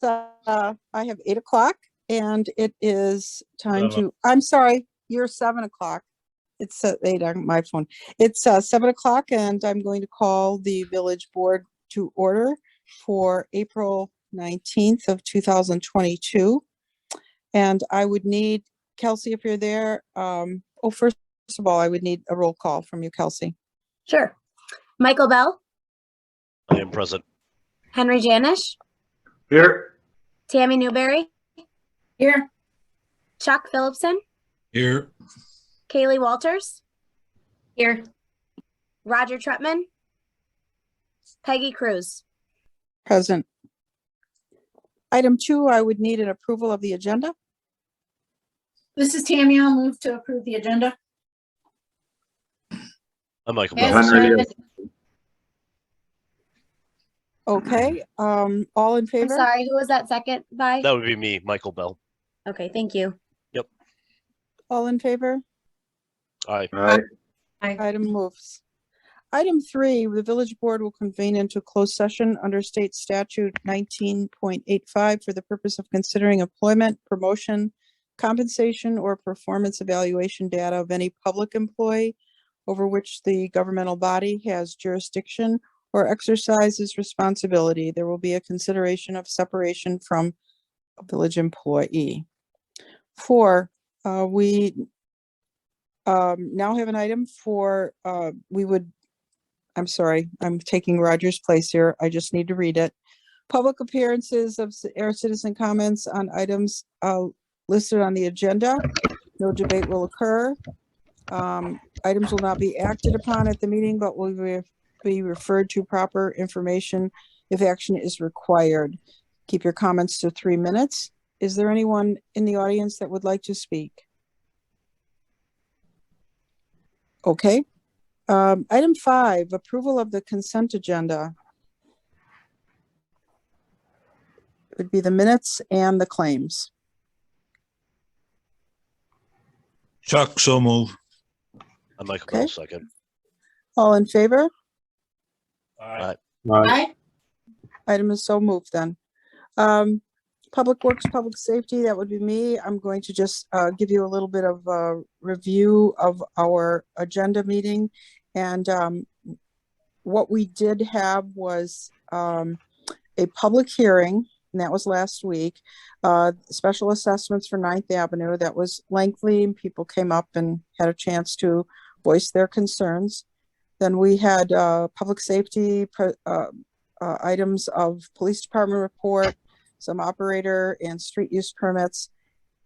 I have 8 o'clock and it is time to, I'm sorry, you're 7 o'clock. It's 8 on my phone. It's 7 o'clock and I'm going to call the village board to order for April 19th of 2022. And I would need, Kelsey, if you're there, first of all, I would need a roll call from you, Kelsey. Sure. Michael Bell. I am present. Henry Janish. Here. Tammy Newberry. Here. Chuck Phillipson. Here. Kaylee Walters. Here. Roger Trutman. Peggy Cruz. Present. Item 2, I would need an approval of the agenda. This is Tammy. I'll move to approve the agenda. I'm Michael As Bell. amended. Okay, all in I'm favor? sorry, who was that second by? That would be me, Michael Bell. Okay, thank you. All in favor? Aye. Aye. Item moves. Item 3, the village board will convene into closed session under state statute 19.85 for the purpose of considering employment, promotion, compensation, or performance evaluation data of any public employee over which the governmental body has jurisdiction or exercises responsibility. There will be a consideration of separation from a village employee. 4, we now have an item for, I'm sorry, I'm taking Roger's place here. I just need to read it. Public appearances of air citizen comments on items listed on the agenda. No debate will occur. Items will not be acted upon at the meeting, but will be referred to proper information if action is required. Keep your comments to 3 minutes. Is there anyone in the audience that would like to speak? Okay. Item 5, approval of the consent agenda. It would be the minutes and the claims. Chuck, so move. I'm Michael Okay. Bell, second. All in favor? Aye. Aye. Item is so moved then. Public Works, Public Safety, that would be me. I'm going to just give you a little bit of a review of our agenda meeting. And what we did have was a public hearing, and that was last week. Special assessments for 9th Avenue. That was lengthy, and people came up and had a chance to voice their concerns. Then we had public safety items of police department report, some operator and street use permits.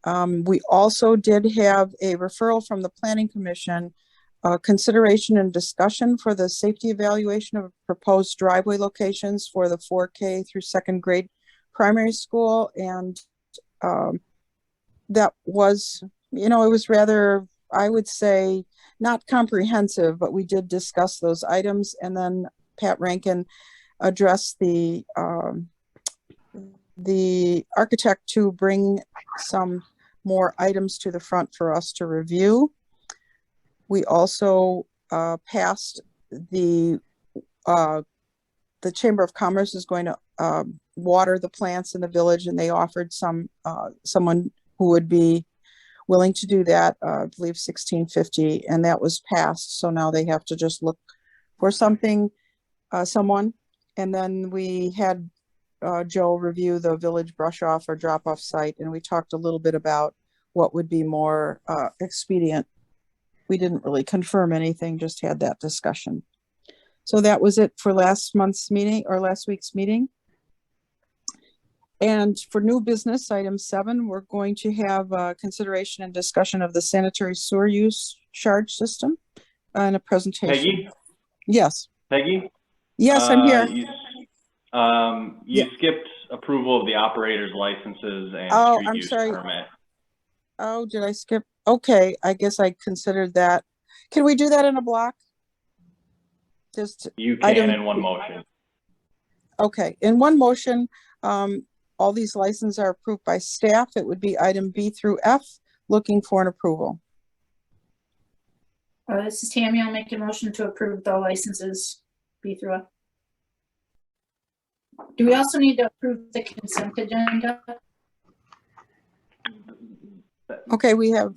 We also did have a referral from the Planning Commission, consideration and discussion for the safety evaluation of proposed driveway locations for the 4K through 2nd grade primary school. And that was, it was rather, I would say, not comprehensive, but we did discuss those items. And then Pat Rankin addressed the architect to bring some more items to the front for us to review. We also passed the Chamber of Commerce is going to water the plants in the village, and they offered someone who would be willing to do that, I believe $16.50, and that was passed. So now they have to just look for someone. And then we had Joe review the village brush off or drop off site, and we talked a little bit about what would be more expedient. We didn't really confirm anything, just had that discussion. So that was it for last month's meeting or last week's meeting. And for new business, item 7, we're going to have consideration and discussion of the sanitary sewer use charge system and a presentation. Peggy? Yes. Peggy? Yes, I'm here. You skipped approval of the operator's licenses and street I'm use sorry. permit. Oh, did I skip? Okay, I guess I considered that. Can we do that in a block? Just You can in one motion. Okay, in one motion, all these licenses are approved by staff. It would be item B through F, looking for an approval. This is Tammy. I'll make a motion to approve the licenses B through F. Do we also need to approve the consent agenda? Okay, we have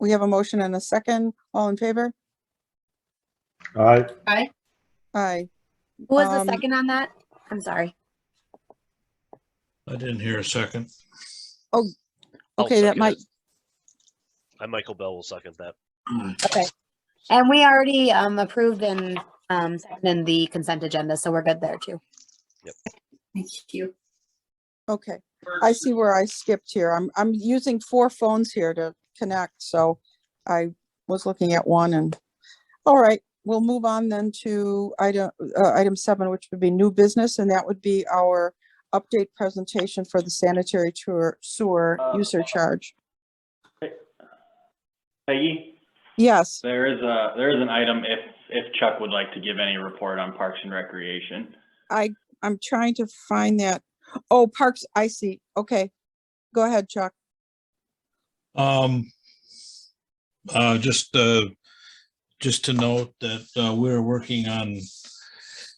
a motion and a second. All in favor? Aye. Aye. Aye. Who was the Um, second on that? I'm sorry. I didn't hear a second. I'll Okay, that second might, it. I, Michael Bell, will second that. Okay. And we already approved and seconded the consent agenda, so we're good there too. Thank you. okay. I see where I skipped here. I'm using 4 phones here to connect, so I was looking at one and, all right, we'll move on then to item 7, which would be new business, and that would be our update presentation for the sanitary sewer user charge. Peggy, Yes, there is an item if Chuck would like to give any report on Parks and Recreation. I'm trying to find that. Oh, Parks, I see. Okay. Go ahead, Chuck. Just to note that we're working on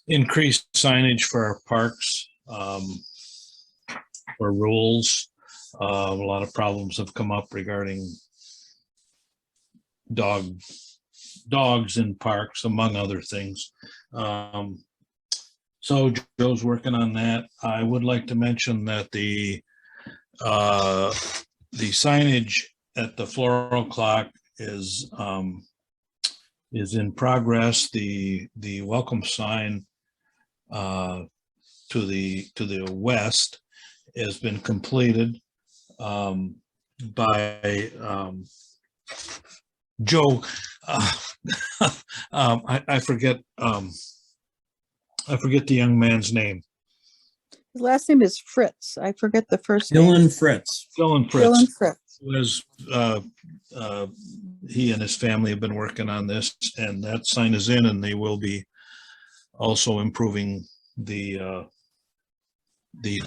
increased signage for our parks, for rules. A lot of problems have come up regarding dogs in parks, among other things. So Joe's working on that. I would like to mention that the signage at the floral clock is in progress. The welcome sign to the west has been completed by Joe. I forget the young man's name. His last name is Fritz. I forget the first name. Dylan Fritz. Dylan Fritz. Was he and his family have been working on this, and that sign is in, and they will be also improving the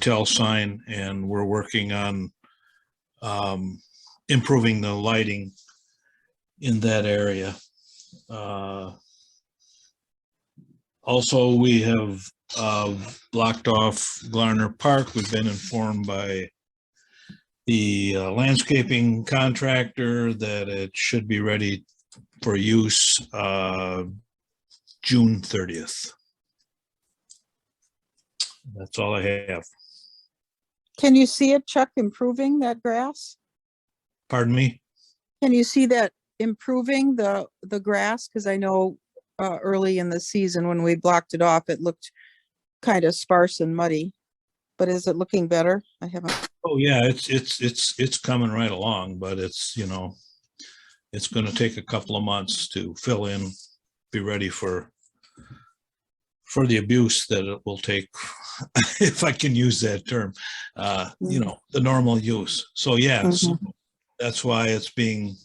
tell sign, and we're working on improving the lighting in that area. Also, we have blocked off Glarner Park. We've been informed by the landscaping contractor that it should be ready for use June 30th. That's all I have. Can you see it, Chuck, improving that grass? Pardon me? Can you see that improving the grass? Because I know early in the season when we blocked it off, it looked kind of sparse and muddy. But is it looking better? I haven't. Oh yeah, it's coming right along, but it's it's going to take a couple of months to fill in, be ready for the abuse that it will take, if I can use that term, the normal use. So yes, that's why it's being,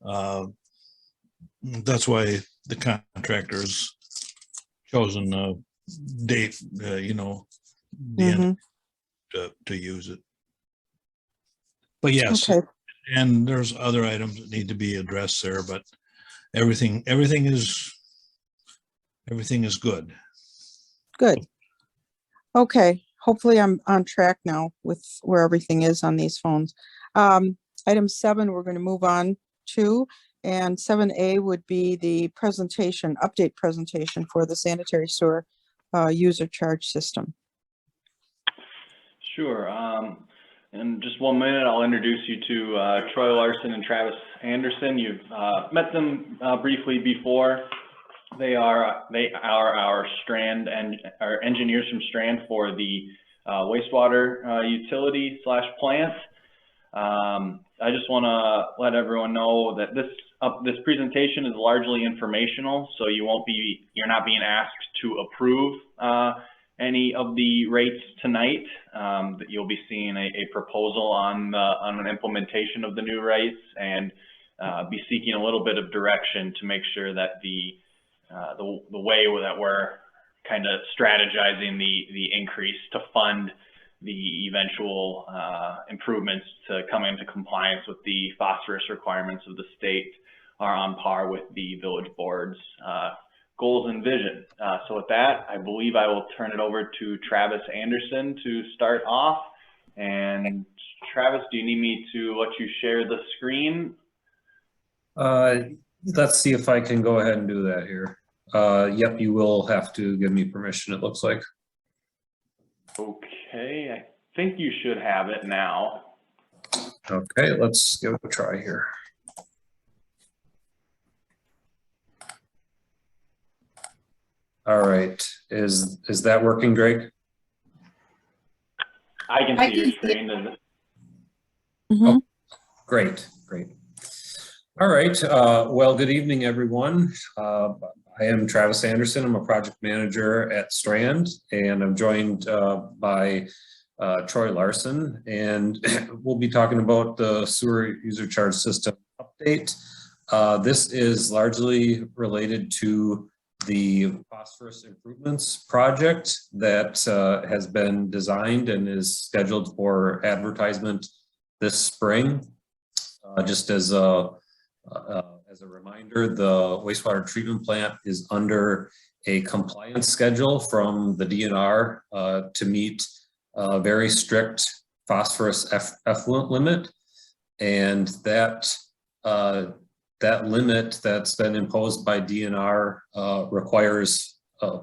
that's why the contractor's chosen a date, the end to use it. But yes, Okay. and there's other items that need to be addressed there, but everything is good. Good. Okay, hopefully I'm on track now with where everything is on these phones. Item 7, we're going to move on to, and 7A would be the update presentation for the sanitary sewer user charge system. Sure. In just 1 minute, I'll introduce you to Troy Larson and Travis Anderson. You've met them briefly before. They are our Strand and our engineers from Strand for the wastewater utility / plant. I just want to let everyone know that this presentation is largely informational, so you're not being asked to approve any of the rates tonight. That you'll be seeing a proposal on an implementation of the new rates, and be seeking a little bit of direction to make sure that the way that we're kind of strategizing the increase to fund the eventual improvements to come into compliance with the phosphorus requirements of the state are on par with the village board's goals and vision. So with that, I believe I will turn it over to Travis Anderson to start off. And Travis, do you need me to let you share the screen? Let's see if I can go ahead and do that here. Yep, you will have to give me permission, it looks like. Okay, I think you should have it now. Okay, let's give it a try here. All right, is that working, Drake? I can I see your can see it. screen. Is it? Mhm. Great, great. All right, well, good evening, everyone. I am Travis Anderson. I'm a project manager at Strand, and I'm joined by Troy Larson, and we'll be talking about the sewer user charge system update. This is largely related to the phosphorus improvements project that has been designed and is scheduled for advertisement this spring. Just as a reminder, the wastewater treatment plant is under a compliance schedule from the DNR to meet a very strict phosphorus effluent limit, and that limit that's been imposed by DNR requires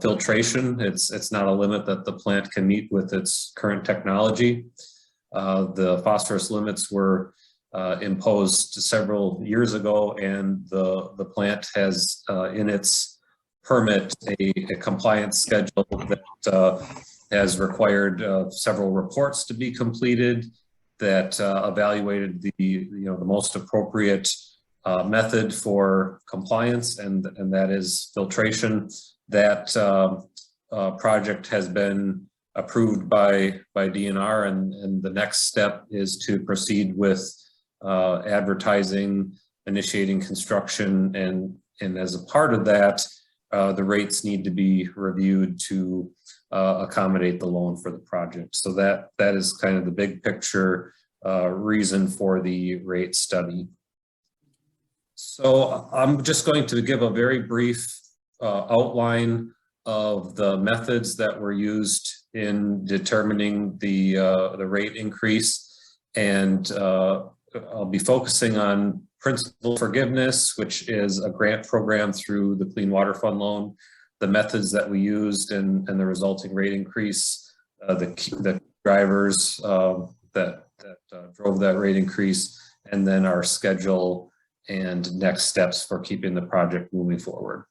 filtration. It's not a limit that the plant can meet with its current technology. The phosphorus limits were imposed several years ago, and the plant has in its permit a compliance schedule that has required several reports to be completed that evaluated the most appropriate method for compliance, and that is filtration. That project has been approved by DNR, and the next step is to proceed with advertising, initiating construction, and as a part of that, the rates need to be reviewed to accommodate the loan for the project. So that is kind of the big picture reason for the rate study. So I'm just going to give a very brief outline of the methods that were used in determining the rate increase, and I'll be focusing on principal forgiveness, which is a grant program through the Clean Water Fund loan, the methods that we used and the resulting rate increase, the drivers that drove that rate increase, and then our schedule and next steps for keeping the project moving forward.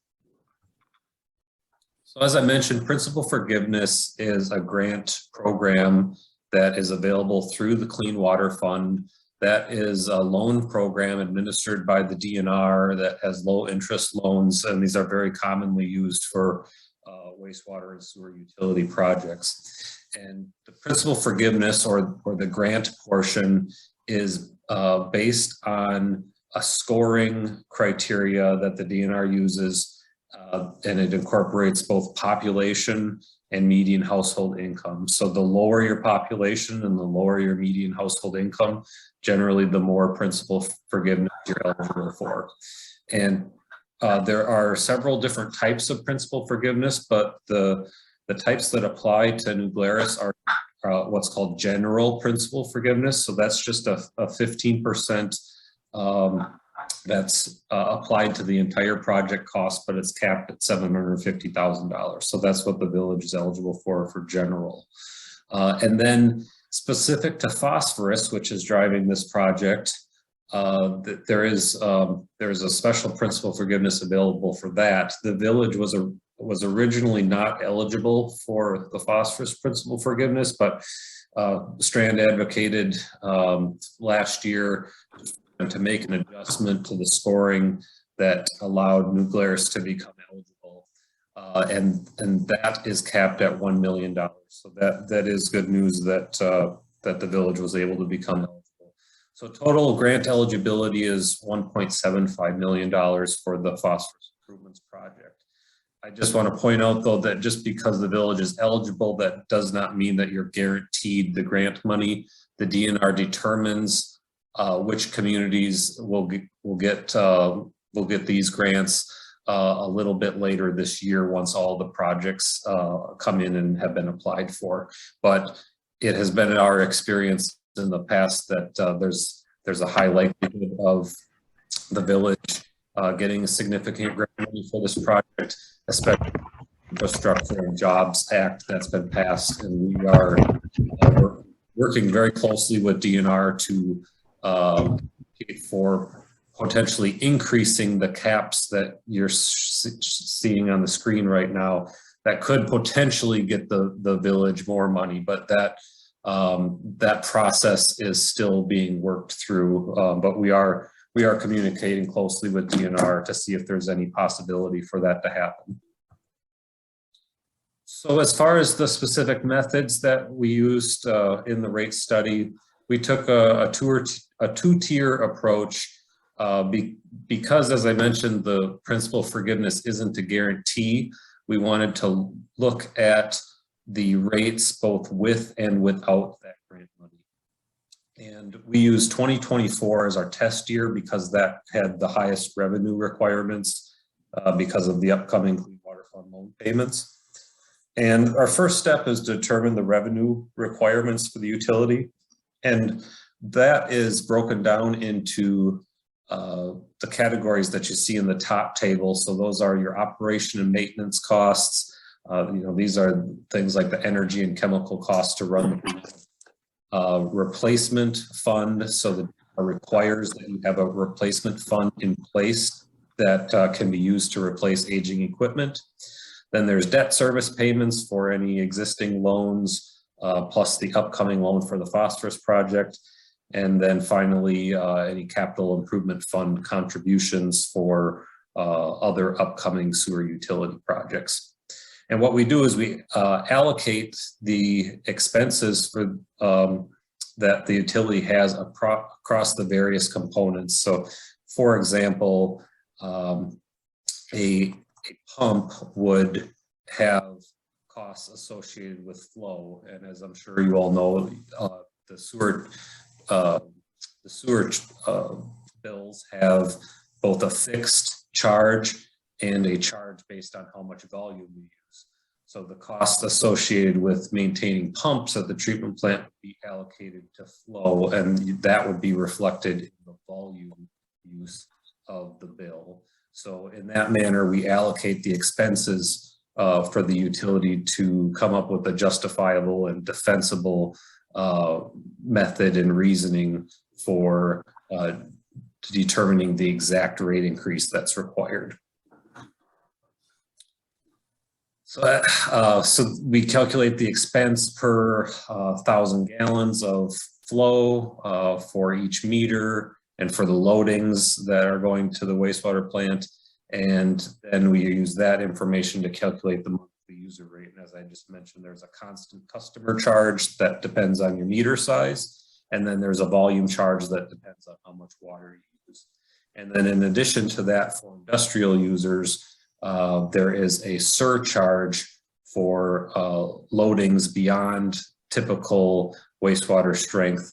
So as I mentioned, principal forgiveness is a grant program that is available through the Clean Water Fund. That is a loan program administered by the DNR that has low interest loans, and these are very commonly used for wastewater and sewer utility projects. And the principal forgiveness or the grant portion is based on a scoring criteria that the DNR uses, and it incorporates both population and median household income. So the lower your population and the lower your median household income, generally the more principal forgiveness you're eligible for. And there are several different types of principal forgiveness, but the types that apply to New Glarus are what's called general principal forgiveness. So that's just a 15% that's applied to the entire project cost, but it's capped at $750,000. So that's what the village is eligible for general. And then specific to phosphorus, which is driving this project, there is a special principal forgiveness available for that. The village was originally not eligible for the phosphorus principal forgiveness, but Strand advocated last year to make an adjustment to the scoring that allowed New Glarus to become eligible, and that is capped at $1 million. So that is good news that that the village was able to become eligible. So total grant eligibility is $1.75 million for the phosphorus improvements project. I just want to point out though that just because the village is eligible, that does not mean that you're guaranteed the grant money. The DNR determines which communities will get these grants a little bit later this year once all the projects come in and have been applied for. But it has been our experience in the past that there's a high likelihood of the village getting a significant grant money for this project, especially Infrastructure and Jobs Act that's been passed, and we are working very closely with DNR to for potentially increasing the caps that you're seeing on the screen right now. That could potentially get the village more money, but that process is still being worked through. But we are communicating closely with DNR to see if there's any possibility for that to happen. So as far as the specific methods that we used in the rate study, we took a two-tier approach because, as I mentioned, the principal forgiveness isn't a guarantee. We wanted to look at the rates both with and without that grant money. And we used 2024 as our test year because that had the highest revenue requirements because of the upcoming Clean Water Fund loan payments. And our first step is to determine the revenue requirements for the utility. And that is broken down into the categories that you see in the top table. So those are your operation and maintenance costs. These are things like the energy and chemical costs to run the replacement fund. So that requires that you have a replacement fund in place that can be used to replace aging equipment. Then there's debt service payments for any existing loans, plus the upcoming loan for the Phosphorus project. And then finally, any capital improvement fund contributions for other upcoming sewer utility projects. And what we do is we allocate the expenses for that the utility has across the various components. So for example, a pump would have costs associated with flow. And as I'm sure you all know, the sewer bills have both a fixed charge and a charge based on how much volume we use. So the cost associated with maintaining pumps at the treatment plant would be allocated to flow, and that would be reflected in the volume use of the bill. So in that manner, we allocate the expenses for the utility to come up with a justifiable and defensible method and reasoning for determining the exact rate increase that's required. So we calculate the expense per 1,000 gallons of flow for each meter and for the loadings that are going to the wastewater plant. And then we use that information to calculate the monthly user rate. And as I just mentioned, there's a constant customer charge that depends on your meter size. And then there's a volume charge that depends on how much water you use. And then in addition to that, for industrial users, there is a surcharge for loadings beyond typical wastewater strength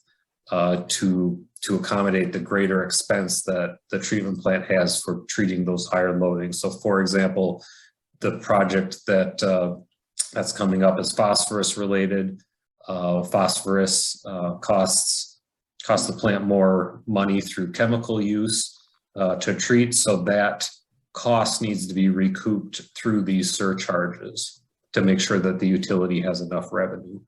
to accommodate the greater expense that the treatment plant has for treating those higher loadings. So for example, the project that's coming up is phosphorus related. Phosphorus costs the plant more money through chemical use to treat, so that cost needs to be recouped through these surcharges to make sure that the utility has enough revenue.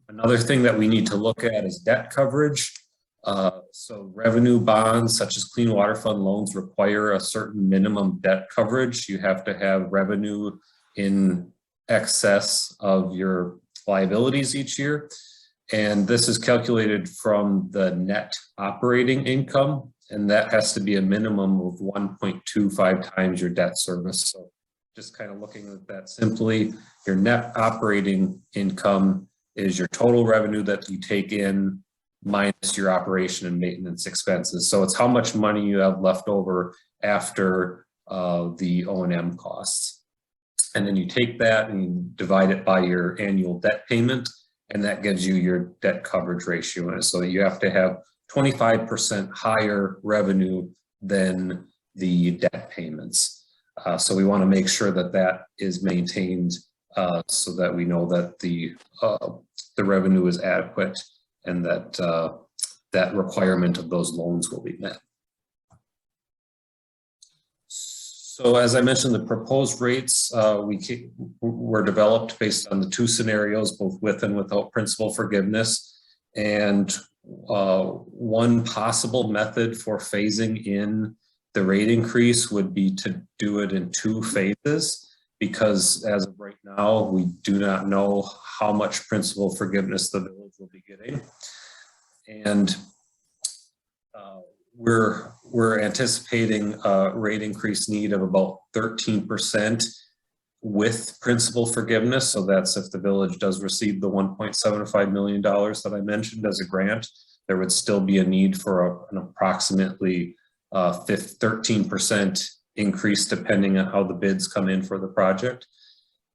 Another thing that we need to look at is debt coverage. So revenue bonds such as Clean Water Fund loans require a certain minimum debt coverage. You have to have revenue in excess of your liabilities each year. And this is calculated from the net operating income, and that has to be a minimum of 1.25 times your debt service. So just kind of looking at that simply, your net operating income is your total revenue that you take in minus your operation and maintenance expenses. So it's how much money you have left over after the O&M costs. And then you take that and you divide it by your annual debt payment, and that gives you your debt coverage ratio. And so you have to have 25% higher revenue than the debt payments. So we want to make sure that that is maintained so that we know that the revenue is adequate and that that requirement of those loans will be met. So as I mentioned, the proposed rates were developed based on the two scenarios, both with and without principal forgiveness. And one possible method for phasing in the rate increase would be to do it in two phases, because as of right now, we do not know how much principal forgiveness the village will be getting. And we're anticipating a rate increase need of about 13% with principal forgiveness. So that's if the village does receive the $1.75 million that I mentioned as a grant, there would still be a need for an approximately 13% increase depending on how the bids come in for the project.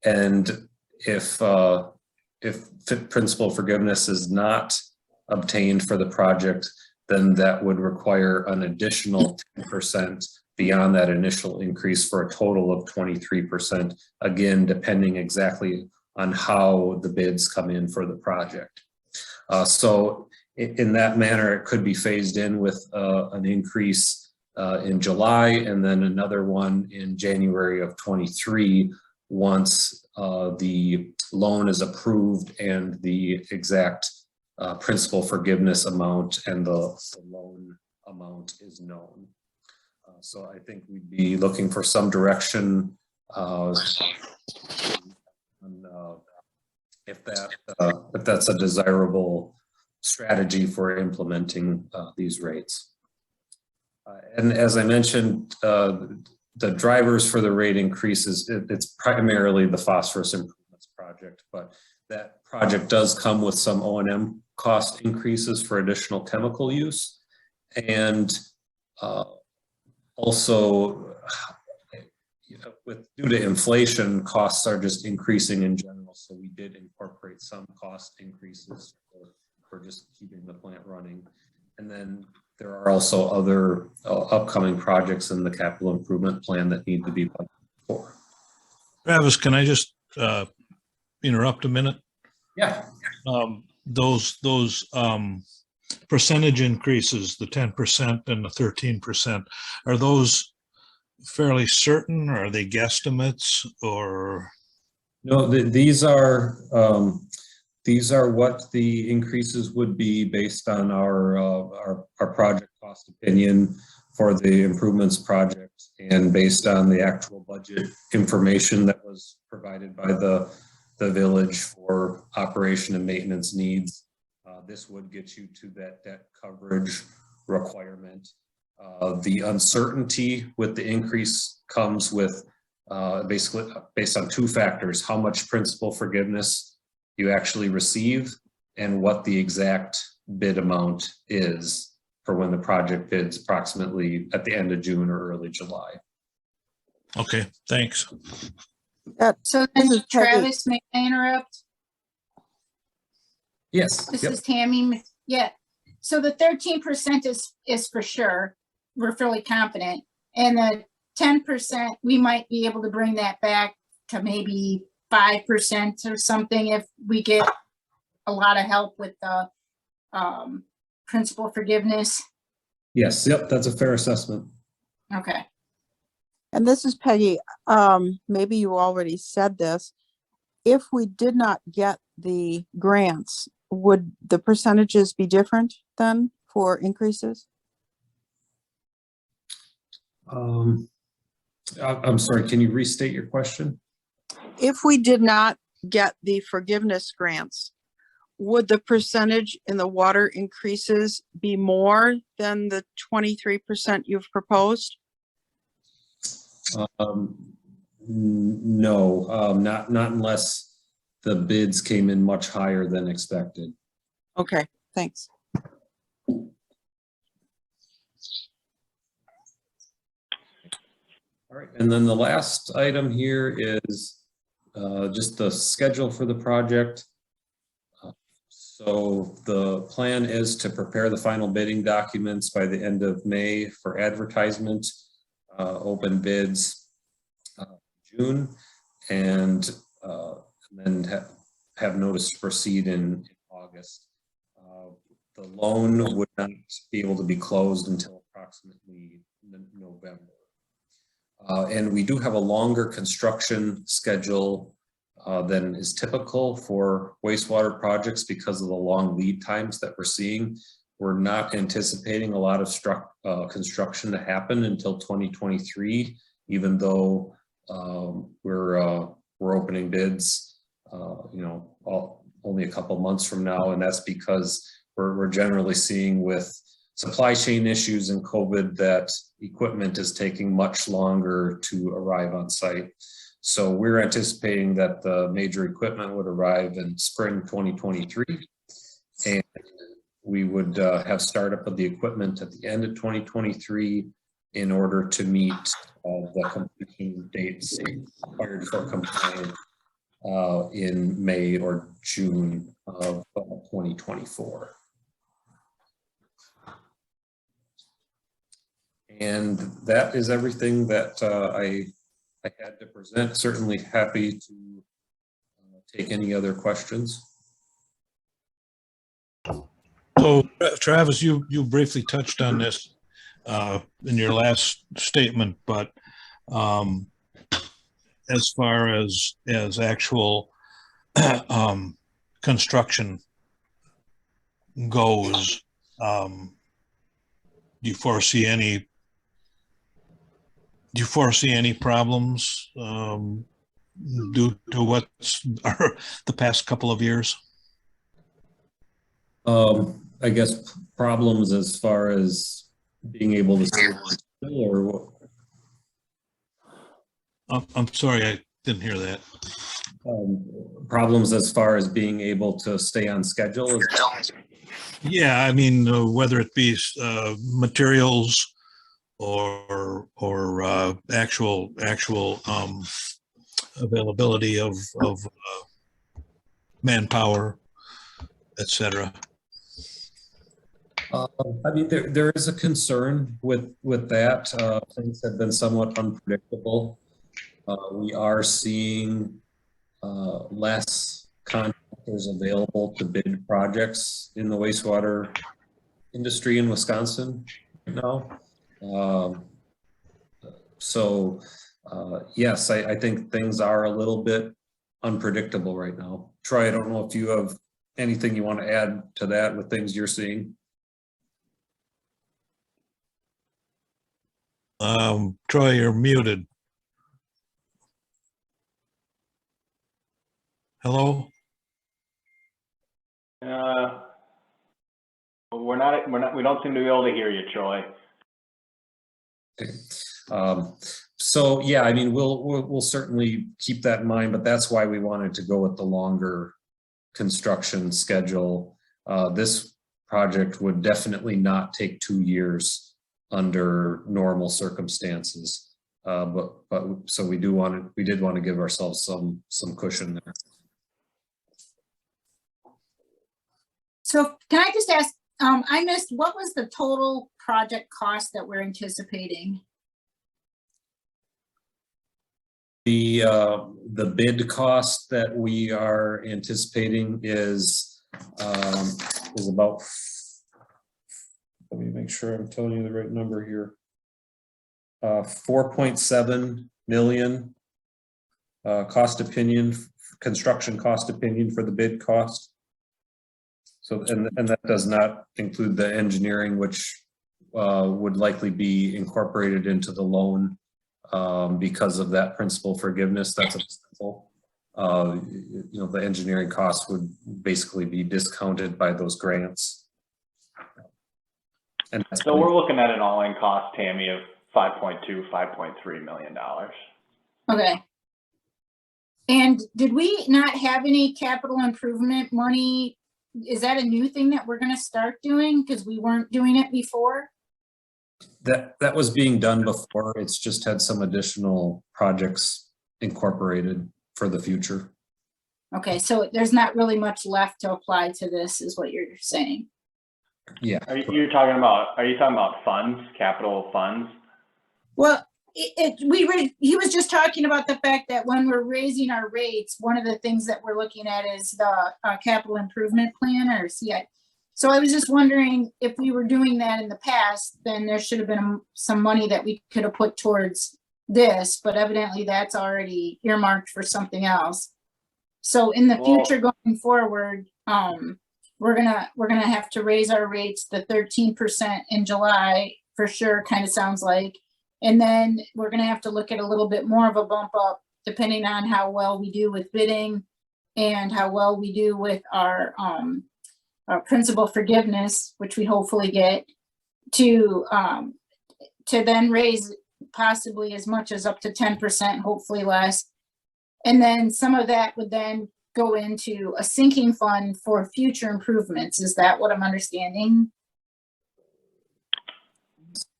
And if principal forgiveness is not obtained for the project, then that would require an additional 10% beyond that initial increase for a total of 23%, again, depending exactly on how the bids come in for the project. So in that manner, it could be phased in with an increase in July and then another one in January of 23 once the loan is approved and the exact principal forgiveness amount and the loan amount is known. So I think we'd be looking for some direction if that's a desirable strategy for implementing these rates. And as I mentioned, the drivers for the rate increases, it's primarily the phosphorus improvements project, but that project does come with some O&M cost increases for additional chemical use. And also, due to inflation, costs are just increasing in general. So we did incorporate some cost increases for just keeping the plant running. And then there are also other upcoming projects in the capital improvement plan that need to be budgeted for. Travis, can I just interrupt a minute? Yeah. Those percentage increases, the 10% and the 13%, are those fairly certain, or are they guesstimates, or? No, these are what the increases would be based on our project cost opinion for the improvements project and based on the actual budget information that was provided by the village for operation and maintenance needs. This would get you to that debt coverage requirement. The uncertainty with the increase comes with basically based on two factors: how much principal forgiveness you actually receive and what the exact bid amount is for when the project bids approximately at the end of June or early July. Okay, thanks. So This then is Peggy. Travis, may I interrupt? Yes. This Yep. is Tammy. Yeah. So the 13% is for sure. We're fairly confident. And the 10%, we might be able to bring that back to maybe 5% or something if we get a lot of help with the principal forgiveness. Yes. Yep. That's a fair assessment. Okay. And this is Peggy. Maybe you already said this. If we did not get the grants, would the percentages be different then for increases? I'm sorry, can you restate your question? If we did not get the forgiveness grants, would the percentage in the water increases be more than the 23% you've proposed? No, not unless the bids came in much higher than expected. Okay, thanks. All right, and then the last item here is just the schedule for the project. So the plan is to prepare the final bidding documents by the end of May for advertisement. open bids June, and then have notice to proceed in August. The loan would not be able to be closed until approximately November. And we do have a longer construction schedule than is typical for wastewater projects because of the long lead times that we're seeing. We're not anticipating a lot of construction to happen until 2023, even though we're opening bids, only a couple months from now, and that's because we're generally seeing with supply chain issues and COVID that equipment is taking much longer to arrive on site. So we're anticipating that the major equipment would arrive in spring 2023, and we would have startup of the equipment at the end of 2023 in order to meet the completion dates required for compliance in May or June of 2024. And that is everything that I had to present. Certainly happy to take any other questions. So Travis, you briefly touched on this in your last statement, but as far as actual construction goes, do you foresee any problems due to what's the past couple of years? I guess problems as far as being able to stay still, or what? I'm sorry, I didn't hear that. Problems as far as being able to stay on schedule. Yeah, I mean, whether it be materials or actual availability of manpower, etc. I mean, there is a concern with that. Things have been somewhat unpredictable. We are seeing less contractors available to bid projects in the wastewater industry in Wisconsin right now. Yes, I think things are a little bit unpredictable right now. Troy, I don't know if you have anything you want to add to that with things you're seeing. Troy, you're muted. Hello? We don't seem to be able to hear you, Troy. So yeah, I mean, we'll certainly keep that in mind, but that's why we wanted to go with the longer construction schedule. This project would definitely not take 2 years under normal circumstances. So we did want to give ourselves some cushion there. So can I just ask, I missed, what was the total project cost that we're anticipating? The bid cost that we are anticipating is about, let me make sure I'm telling you the right number here. 4.7 million construction cost opinion for the bid cost. So, and that does not include the engineering, which would likely be incorporated into the loan because of that principal forgiveness. That's a principle. The engineering costs would basically be discounted by those grants. And so we're looking at an all-in cost, Tammy, of $5.3 million. Okay. And did we not have any capital improvement money? Is that a new thing that we're going to start doing? Because we weren't doing it before. That was being done before. It's just had some additional projects incorporated for the future. Okay, so there's not really much left to apply to this, is what you're saying. Yeah. Are you talking about funds, capital funds? Well, he was just talking about the fact that when we're raising our rates, one of the things that we're looking at is the capital improvement plan or CI. So I was just wondering if we were doing that in the past, then there should have been some money that we could have put towards this, but evidently that's already earmarked for something else. So in the future going forward, we're gonna have to raise our rates the 13% in July for sure, kind of sounds like. And then we're gonna have to look at a little bit more of a bump up depending on how well we do with bidding and how well we do with our principal forgiveness, which we hopefully get, to then raise possibly as much as up to 10%, hopefully less. And then some of that would then go into a sinking fund for future improvements. Is that what I'm understanding?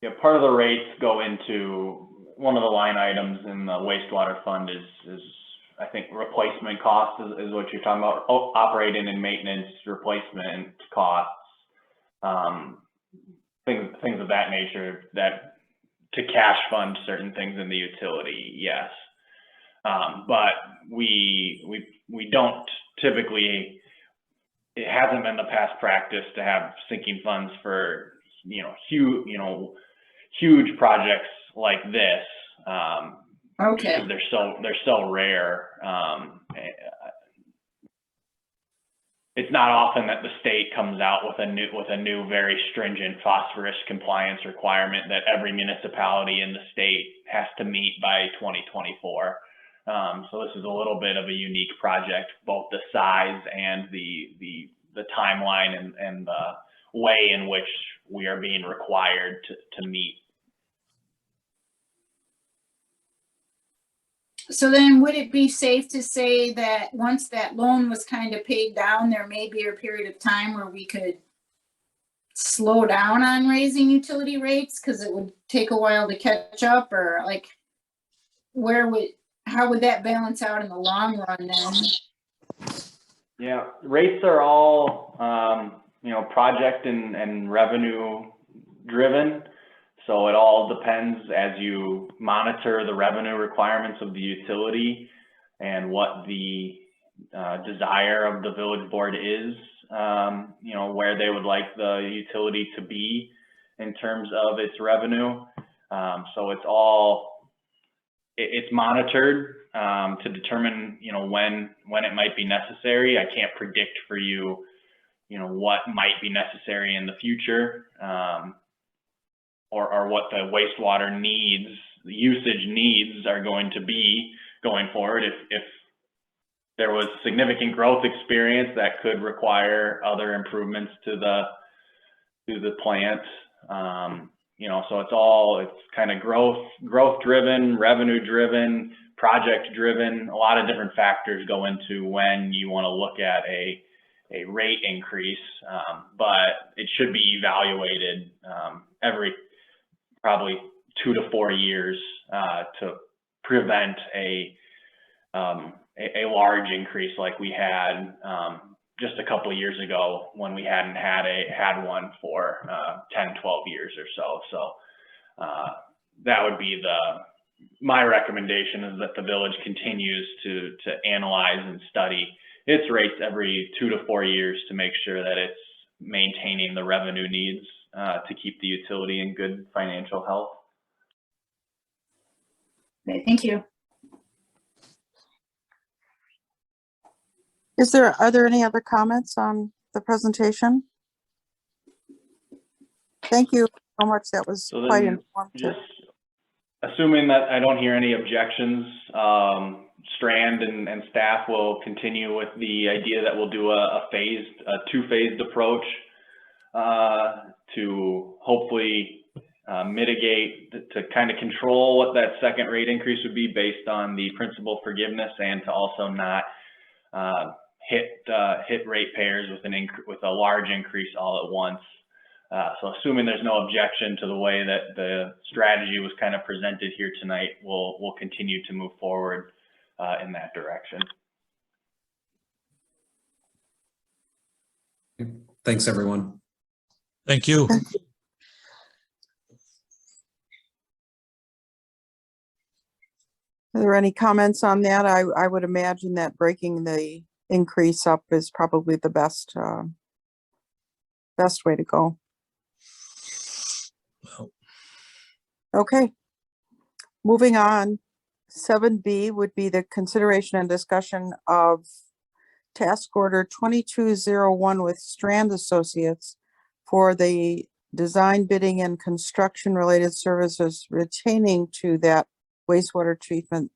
Yeah, part of the rates go into one of the line items in the wastewater fund is I think replacement costs is what you're talking about. Operating and maintenance replacement costs, things of that nature, that to cash fund certain things in the utility, yes. But we don't typically, it hasn't been the past practice to have sinking funds for, huge projects like this. Okay. They're so rare. It's not often that the state comes out with a new very stringent phosphorus compliance requirement that every municipality in the state has to meet by 2024. So this is a little bit of a unique project, both the size and the timeline and the way in which we are being required to meet. So then would it be safe to say that once that loan was kind of paid down, there may be a period of time where we could slow down on raising utility rates because it would take a while to catch up, or like how would that balance out in the long run then? Yeah, rates are all, project and revenue driven. So it all depends as you monitor the revenue requirements of the utility and what the desire of the village board is, where they would like the utility to be in terms of its revenue. So it's monitored to determine, when it might be necessary. I can't predict for you, what might be necessary in the future. Or what the wastewater needs, the usage needs are going to be going forward. If there was significant growth experience that could require other improvements to the plant, so it's kind of growth driven, revenue driven, project driven. A lot of different factors go into when you want to look at a rate increase, but it should be evaluated every probably 2 to 4 years to prevent a large increase like we had just a couple of years ago when we hadn't had one for 10, 12 years or so. So that would be my recommendation, is that the village continues to analyze and study its rates every 2 to 4 years to make sure that it's maintaining the revenue needs to keep the utility in good financial health. Okay, thank you. Are there any other comments on the presentation? Thank you so much. That was So quite then informative. just assuming that I don't hear any objections, Strand and staff will continue with the idea that we'll do a two-phased approach to hopefully mitigate, to kind of control what that second rate increase would be based on the principal forgiveness, and to also not hit ratepayers with a large increase all at once. So assuming there's no objection to the way that the strategy was kind of presented here tonight, we'll continue to move forward in that direction. Thanks, everyone. Thank you. Are there any comments on that? I would imagine that breaking the increase up is probably the best way to go. Well, Okay. Moving on, 7B would be the consideration and discussion of task order 2201 with Strand Associates for the design, bidding, and construction related services retaining to that wastewater treatment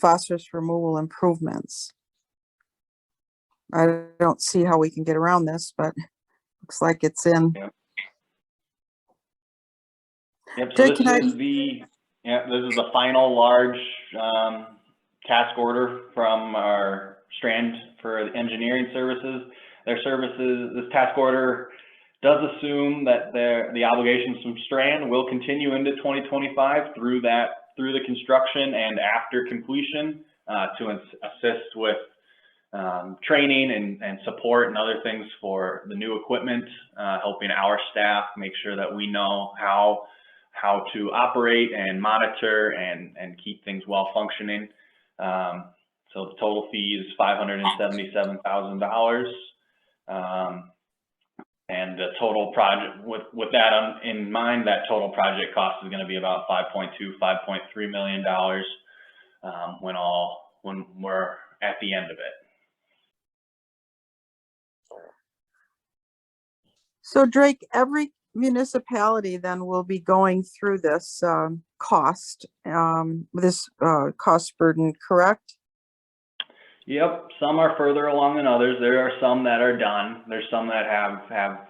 phosphorus removal improvements. I don't see how we can get around this, but looks like it's in. Yep, so Jay, this can I- is this is the final large task order from our Strand for the engineering services. Their services, this task order does assume that the obligations from Strand will continue into 2025 through the construction and after completion to assist with training and support and other things for the new equipment, helping our staff make sure that we know how to operate and monitor and keep things well functioning. So the total fee is $577,000. And the total project, with that in mind, that total project cost is going to be about $5.3 million when we're at the end of it. So Drake, every municipality then will be going through this cost burden, correct? Yep, some are further along than others. There are some that are done. There's some that have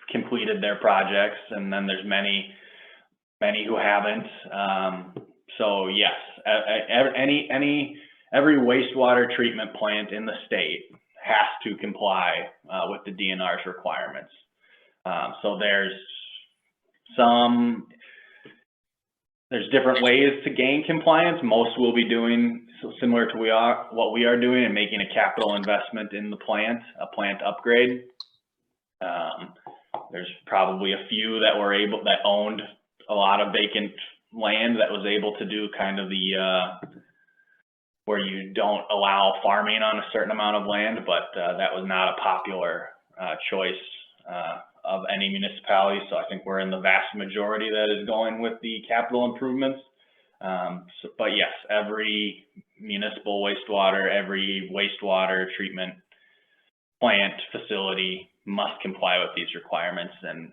completed their projects, and then there's many who haven't. So yes, every wastewater treatment plant in the state has to comply with the DNR's requirements. So there's different ways to gain compliance. Most will be doing similar to what we are doing and making a capital investment in the plant, a plant upgrade. There's probably a few that owned a lot of vacant land that was able to do kind of where you don't allow farming on a certain amount of land, but that was not a popular choice of any municipality. So I think we're in the vast majority that is going with the capital improvements. But yes, every municipal wastewater, every wastewater treatment plant facility must comply with these requirements, and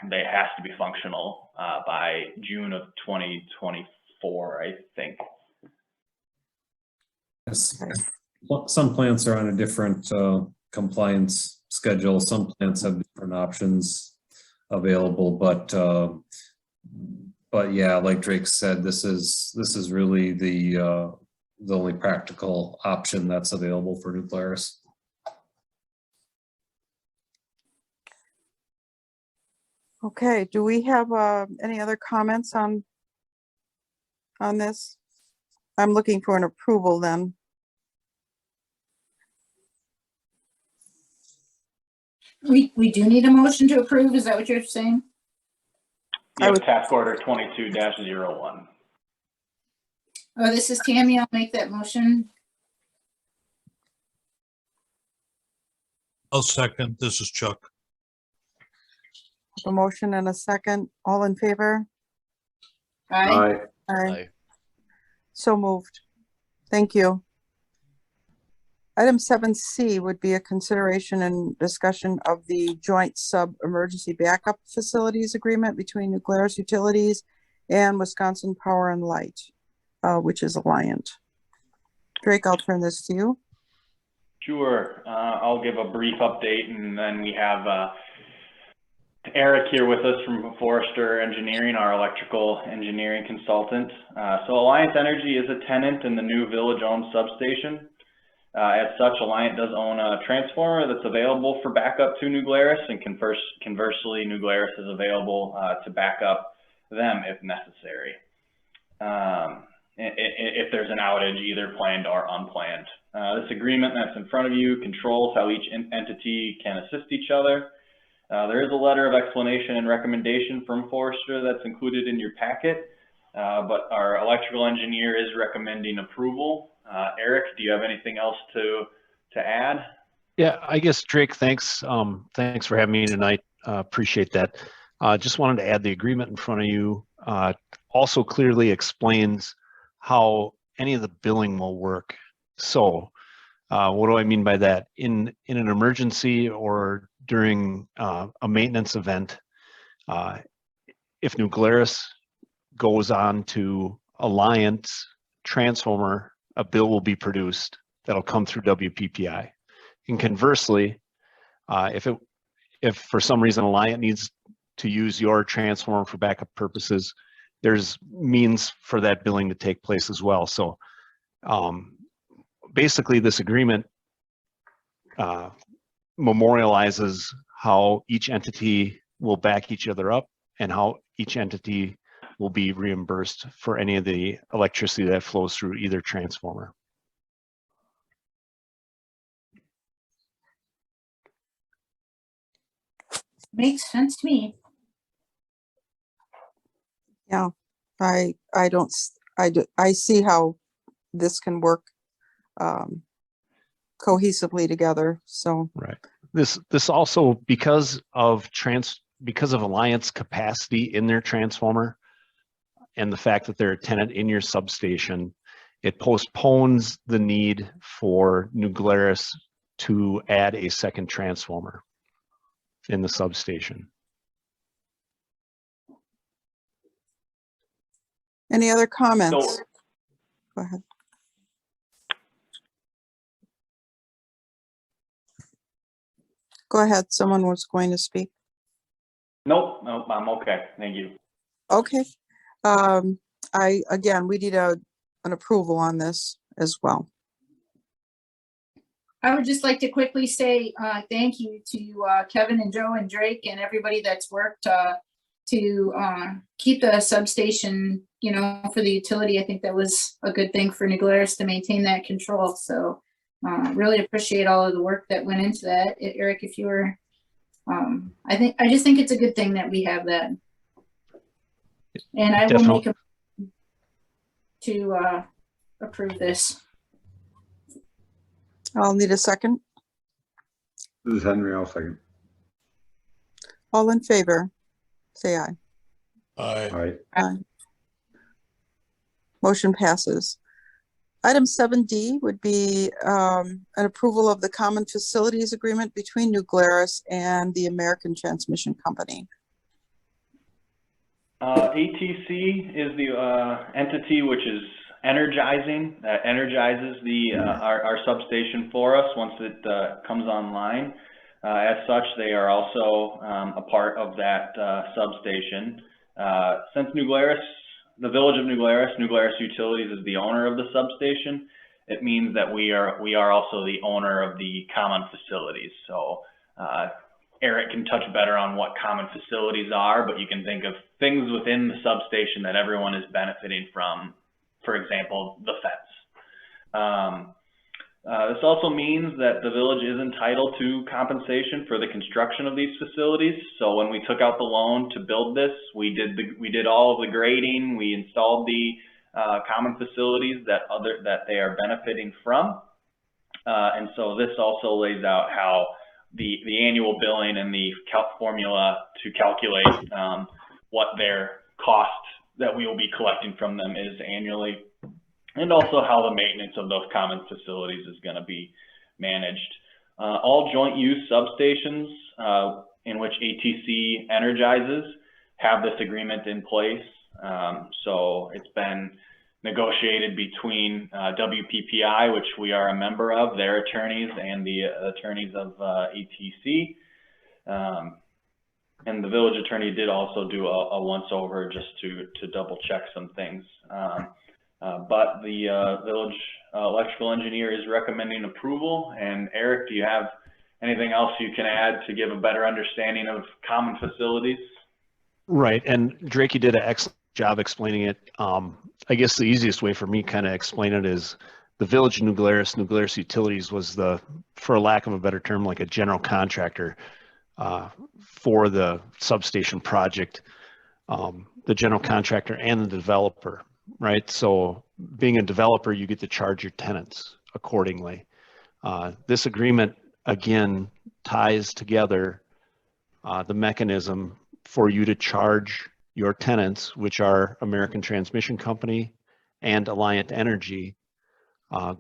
they has to be functional by June of 2024, I think. Yes. Some plants are on a different compliance schedule. Some plants have different options available, but yeah, like Drake said, this is really the only practical option that's available for New Glarus. Okay, do we have any other comments on this? I'm looking for an approval then. We do need a motion to approve, is that what you're saying? Yeah, task order 22-01. Oh, this is Tammy, I'll make that motion. I'll second. This is Chuck. A motion and a second. All in favor? Aye. Aye. So moved. Thank you. Item 7C would be a consideration and discussion of the joint sub-emergency backup facilities agreement between New Glarus Utilities and Wisconsin Power and Light, which is Alliant. Drake, I'll turn this to you. Sure. I'll give a brief update, and then we have Eric here with us from Forrester Engineering, our electrical engineering consultant. So Alliant Energy is a tenant in the new village-owned substation. As such, Alliant does own a transformer that's available for backup to New Glarus, and conversely, New Glarus is available to back up them if necessary. If there's an outage, either planned or unplanned. This agreement that's in front of you controls how each entity can assist each other. There is a letter of explanation and recommendation from Forrester that's included in your packet. but our electrical engineer is recommending approval. Eric, do you have anything else to add? Yeah, I guess Drake, thanks. Thanks for having me tonight. Appreciate that. Just wanted to add the agreement in front of you. Also clearly explains how any of the billing will work. So, what do I mean by that? In an emergency or during a maintenance event, if New Glarus goes on to Alliance transformer, a bill will be produced that'll come through WPPI. And conversely, if for some reason Alliant needs to use your transformer for backup purposes, there's means for that billing to take place as well. So basically this agreement memorializes how each entity will back each other up and how each entity will be reimbursed for any of the electricity that flows through either transformer. Makes sense to me. Yeah, I see how this can work cohesively together. So right. This also, because of Alliance capacity in their transformer and the fact that they're a tenant in your substation, it postpones the need for New Glarus to add a second transformer in the substation. any other comments? So, Go ahead. Go ahead. Someone was going to speak. nope, I'm okay. Thank you. Okay. We need an approval on this as well. I would just like to quickly say thank you to Kevin and Joe and Drake and everybody that's worked to keep the substation, for the utility. I think that was a good thing for New Glarus to maintain that control. So really appreciate all of the work that went into that. Eric, if you were, I just think it's a good thing that we have that. And I will make a to approve this. I'll need a second. This is Henry, I'll second. All in favor, say aye. Aye. All right. Aye. Motion passes. Item 7D would be an approval of the common facilities agreement between New Glarus and the American Transmission Company. ATC is the entity which is energizes our substation for us once it comes online. As such, they are also a part of that substation. Since New Glarus, the village of New Glarus Utilities is the owner of the substation, it means that we are also the owner of the common facilities. So Eric can touch better on what common facilities are, but you can think of things within the substation that everyone is benefiting from. For example, the fence. This also means that the village is entitled to compensation for the construction of these facilities. So when we took out the loan to build this, we did all of the grading, we installed the common facilities that they are benefiting from. And so this also lays out how the annual billing and the formula to calculate what their cost that we will be collecting from them is annually, and also how the maintenance of those common facilities is going to be managed. All joint use substations in which ATC energizes have this agreement in place. So it's been negotiated between WPPI, which we are a member of, their attorneys, and the attorneys of ATC. And the village attorney did also do a once over just to double check some things. But the village electrical engineer is recommending approval. And Eric, do you have anything else you can add to give a better understanding of common facilities? Right, and Drake, you did an excellent job explaining it. I guess the easiest way for me kind of explain it is the village of New Glarus Utilities was for lack of a better term, like a general contractor for the substation project. the general contractor and the developer, right? So being a developer, you get to charge your tenants accordingly. This agreement, again, ties together the mechanism for you to charge your tenants, which are American Transmission Company and Alliant Energy,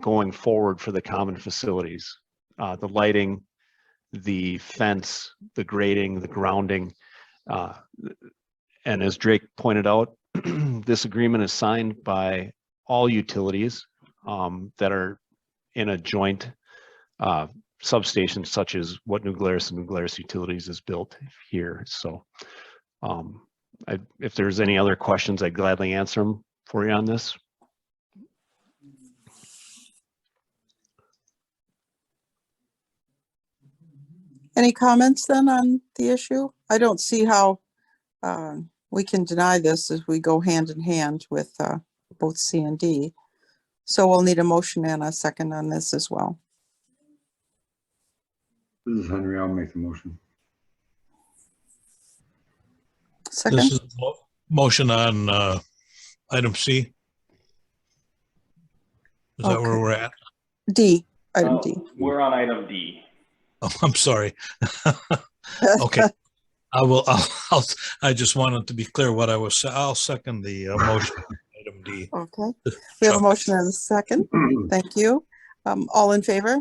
going forward for the common facilities, the lighting, the fence, the grading, the grounding. And as Drake pointed out, this agreement is signed by all utilities that are in a joint substation, such as what New Glarus and New Glarus Utilities is built here. So if there's any other questions, I'd gladly answer them for you on this. Any comments then on the issue? I don't see how we can deny this as we go hand in hand with both C and D. So we'll need a motion and a second on this as well. This is Henry. I'll make the motion. Second, This is a motion on item C. Is that where Okay. we're at? D, item D. We're on item D. Oh, I'm sorry. Okay. I just wanted to be clear what I was, I'll second the motion, item D. Okay, we have a motion and a second. Thank you. All in favor?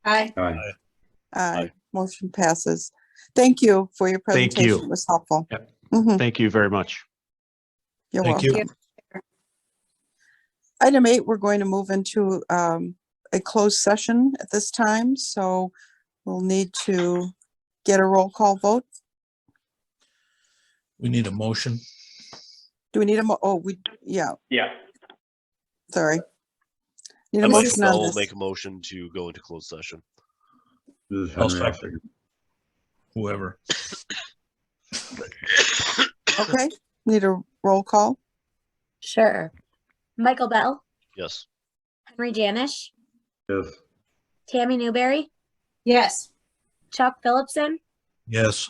Aye. Aye. Aye. Motion passes. Thank you for your Thank presentation. you. It was helpful. Yep. Mhm, Thank you very much. You're Thank welcome. you. Item 8, we're going to move into a closed session at this time, so we'll need to get a roll call vote. We need a motion. Do we need yeah, Yeah. sorry. Need a Mike motion on Bell will this. make a motion to go into closed session. This is I'll Henry. I'll second. second. Whoever. Okay, need a roll call. Sure. Michael Bell, Yes. Henry Janish, Yes. Tammy Newberry, Yes. Chuck Phillipson, Yes.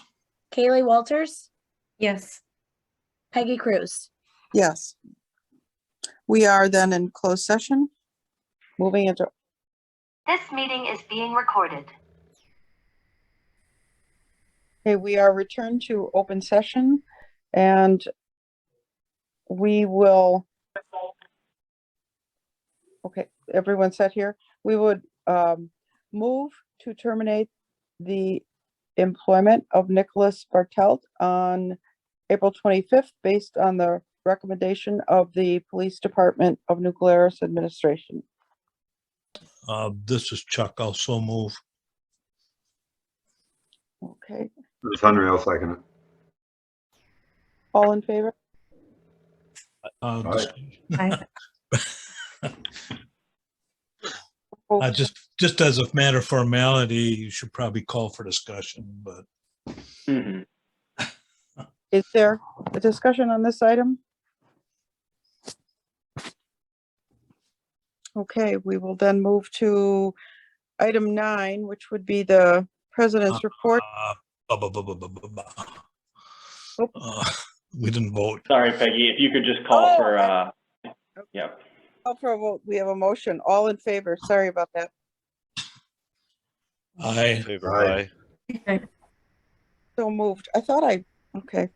Kaylee Walters, Yes. Peggy Cruz. Yes. We are then in closed session. Moving into, This meeting is being recorded. okay, we are returned to open session and we will, okay, everyone set here. We would move to terminate the employment of Nicholas Bartelt on April 25th based on the recommendation of the Police Department of New Glarus Administration. This is Chuck. I'll so move. Okay, This is Henry. I'll second it. all in favor? Aye. Just as a matter of formality, you should probably call for discussion, but Mhm. Is there a discussion on this item? Okay, we will then move to item 9, which would be the president's report. We didn't vote. Sorry, Peggy, if you could just call for, yep. Call for a vote. We have a motion. All in favor. Sorry about that. Aye. Favor, Aye. aye. So moved. Okay.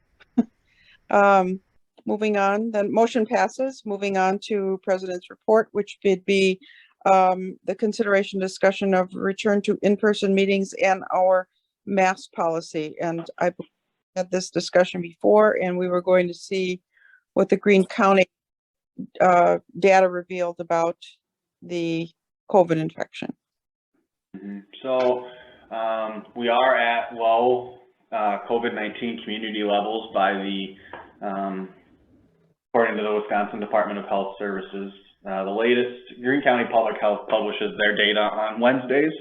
Moving on, then motion passes. Moving on to president's report, which would be the consideration discussion of return to in-person meetings and our mask policy. And I had this discussion before, and we were going to see what the Greene County data revealed about the COVID infection. So we are at low COVID-19 community levels by the, according to the Wisconsin Department of Health Services. The latest, Greene County Public Health publishes their data on Wednesdays,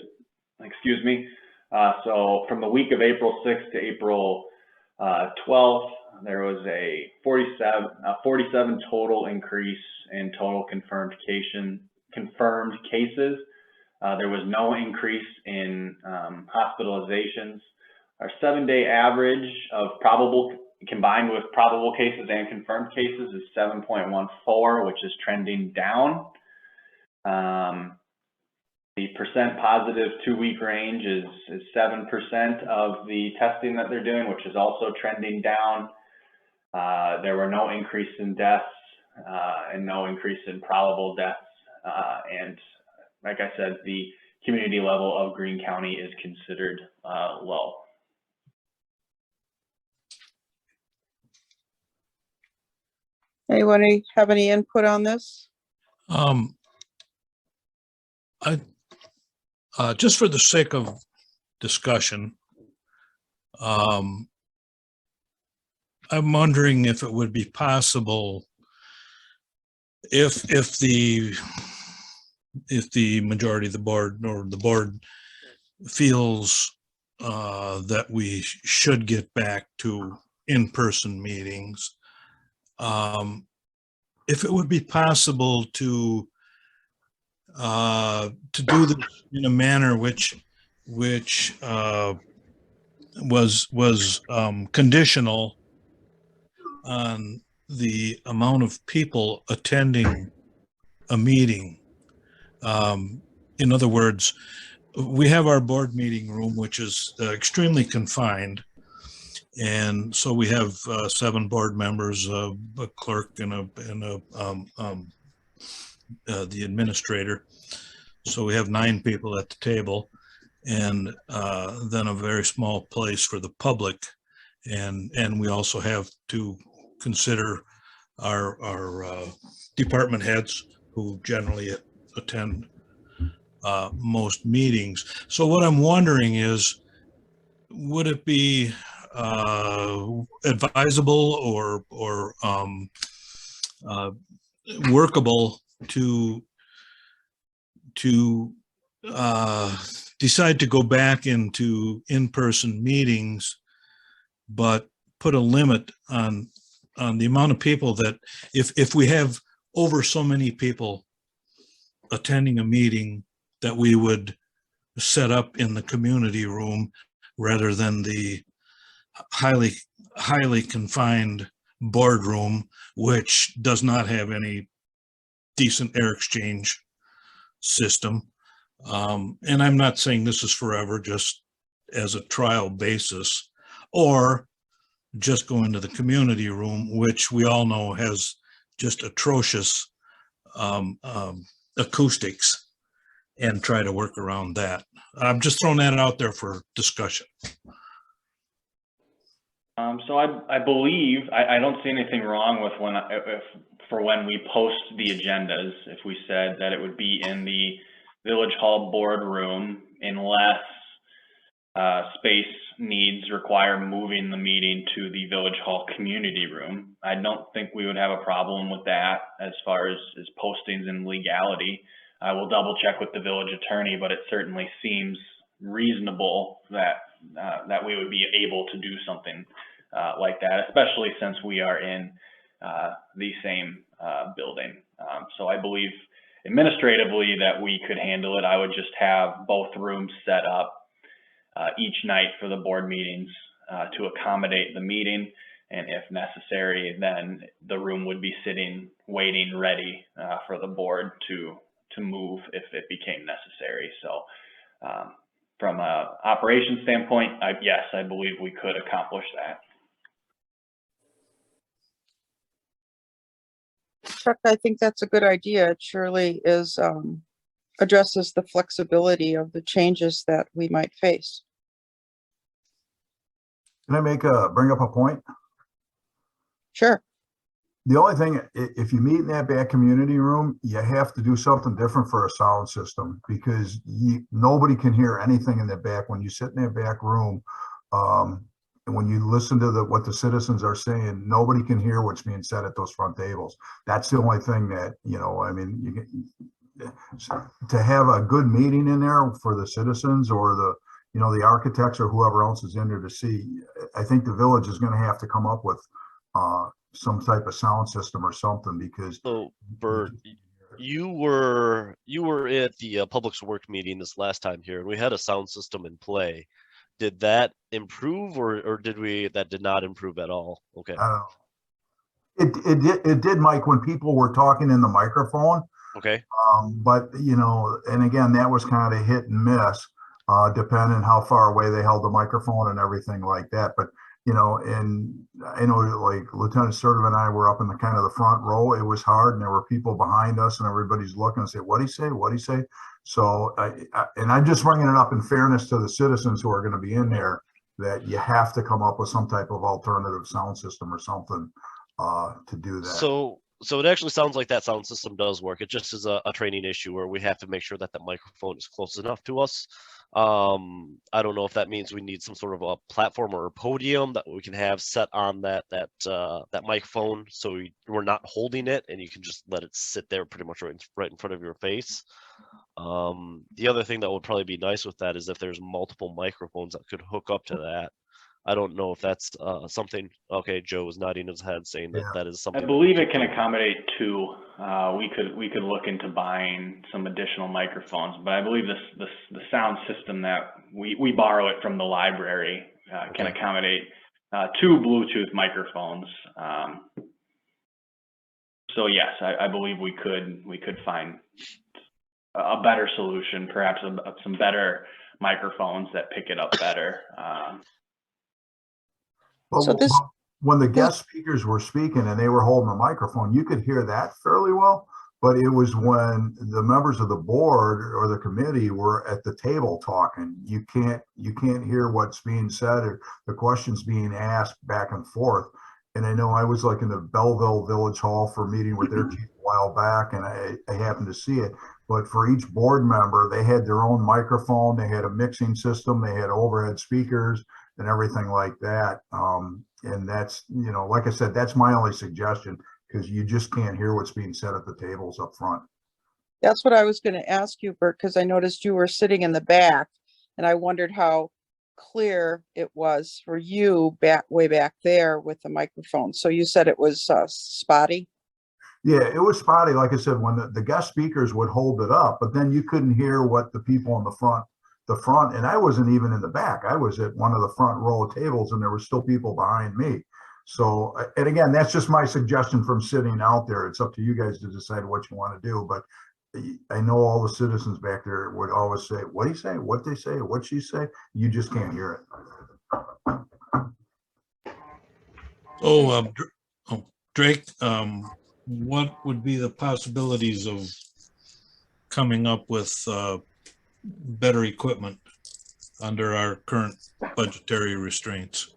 so from the week of April 6th to April 12th, there was a 47 total increase in total confirmed cases. There was no increase in hospitalizations. Our 7-day average of probable combined with probable cases and confirmed cases is 7.14, which is trending down. The percent positive 2-week range is 7% of the testing that they're doing, which is also trending down. There were no increase in deaths and no increase in probable deaths. And like I said, the community level of Greene County is considered low. Anyone have any input on this? Just for the sake of discussion, I'm wondering if it would be possible if the majority of the board or the board feels that we should get back to in-person meetings, if it would be possible to do this in a manner which was conditional on the amount of people attending a meeting. In other words, we have our board meeting room, which is extremely confined. And so we have 7 board members, a clerk and the administrator. So we have 9 people at the table, and then a very small place for the public. And we also have to consider our department heads who generally attend most meetings. So what I'm wondering is, would it be advisable or workable to decide to go back into in-person meetings, but put a limit on the amount of people that if we have over so many people attending a meeting, that we would set up in the community room rather than the highly confined boardroom, which does not have any decent air exchange system. And I'm not saying this is forever, just as a trial basis, or just go into the community room, which we all know has just atrocious acoustics, and try to work around that. I'm just throwing that out there for discussion. So I believe, I don't see anything wrong with when we post the agendas, if we said that it would be in the Village Hall boardroom unless space needs require moving the meeting to the Village Hall community room. I don't think we would have a problem with that as far as postings and legality. I will double check with the village attorney, but it certainly seems reasonable that we would be able to do something like that, especially since we are in the same building. So I believe administratively that we could handle it. I would just have both rooms set up each night for the board meetings to accommodate the meeting. And if necessary, then the room would be sitting, waiting, ready for the board to move if it became necessary. So from an operations standpoint, yes, I believe we could accomplish that. Chuck, I think that's a good idea. It surely is, addresses the flexibility of the changes that we might face. Can I bring up a point? Sure. The only thing, if you meet in that back community room, you have to do something different for a sound system, because nobody can hear anything in the back. When you sit in that back room, and when you listen to what the citizens are saying, nobody can hear what's being said at those front tables. That's the only thing that, I mean, to have a good meeting in there for the citizens or the architects or whoever else is in there to see, I think the village is going to have to come up with some type of sound system or something, because. So Bert, you were at the Public Works meeting this last time here, and we had a sound system in play. did that improve or that did not improve at all? Okay. It did, Mike, when people were talking in the microphone. Okay. But you know, and again, that was kind of hit and miss, depending how far away they held the microphone and everything like that. But you know, and I know like Lieutenant Sturtevant and I were up in the kind of the front row. It was hard, and there were people behind us, and everybody's looking and say, "What'd he say? What'd he say?" So, and I'm just bringing it up in fairness to the citizens who are going to be in there, that you have to come up with some type of alternative sound system or something to do that. So it actually sounds like that sound system does work. It just is a training issue where we have to make sure that the microphone is close enough to us. I don't know if that means we need some sort of a platform or a podium that we can have set on that microphone, so we're not holding it and you can just let it sit there pretty much right in front of your face. The other thing that would probably be nice with that is if there's multiple microphones that could hook up to that. I don't know if that's something. Okay, Joe was nodding his head saying that that is something. I believe it can accommodate 2. We could look into buying some additional microphones, but I believe the sound system that we borrow it from the library can accommodate 2 Bluetooth microphones. So yes, I believe we could find a better solution, perhaps some better microphones that pick it up better. So this, when the guest speakers were speaking and they were holding the microphone, you could hear that fairly well. But it was when the members of the board or the committee were at the table talking, you can't hear what's being said or the questions being asked back and forth. And I know I was like in the Belleville Village Hall for a meeting with their chief a while back, and I happened to see it. But for each board member, they had their own microphone, they had a mixing system, they had overhead speakers and everything like that. And that's, you know, like I said, that's my only suggestion, because you just can't hear what's being said at the tables up front. that's what I was going to ask you, Bert, because I noticed you were sitting in the back and I wondered how clear it was for you way back there with the microphone. So you said it was spotty? Yeah, it was spotty. Like I said, when the guest speakers would hold it up, but then you couldn't hear what the people in the front, and I wasn't even in the back. I was at one of the front row tables and there were still people behind me. So, and again, that's just my suggestion from sitting out there. It's up to you guys to decide what you want to do. But I know all the citizens back there would always say, "What do you say? What they say? What she say?" You just can't hear it. Oh, Drake, what would be the possibilities of coming up with better equipment under our current budgetary restraints?